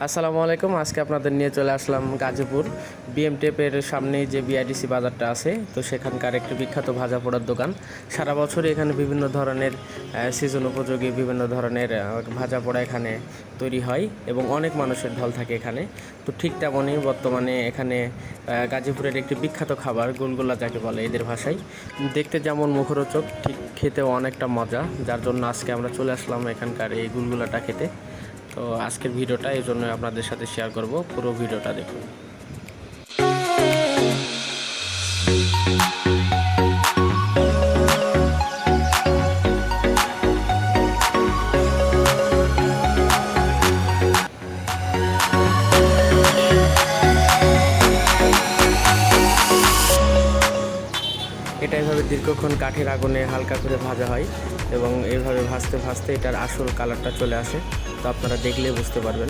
আসসালামু আলাইকুম। আজকে আপনাদের নিয়ে চলে আসলাম গাজীপুর বিএমটেপের সামনেই যে বিআইডিসি বাজারটা আছে, তো সেখানকার একটি বিখ্যাত ভাজা পোড়ার দোকান। সারা বছরই এখানে বিভিন্ন ধরনের সিজন উপযোগী বিভিন্ন ধরনের ভাজা পোড়া এখানে তৈরি হয় এবং অনেক মানুষের ঢল থাকে এখানে। তো ঠিক তেমনই বর্তমানে এখানে গাজীপুরের একটি বিখ্যাত খাবার গুলগুলা, যাকে বলে এদের ভাষায়, দেখতে যেমন মুখরোচক ঠিক খেতেও অনেকটা মজা, যার জন্য আজকে আমরা চলে আসলাম এখানকার এই গুলগুলাটা খেতে। তো আজকের ভিডিওটা এই জন্য আপনাদের সাথে শেয়ার করব, পুরো ভিডিওটা দেখুন। এটা এভাবে দীর্ঘক্ষণ কাঠের আগুনে হালকা করে ভাজা হয় এবং এইভাবে ভাজতে ভাজতে এটার আসল কালারটা চলে আসে। তো আপনারা দেখলে বুঝতে পারবেন।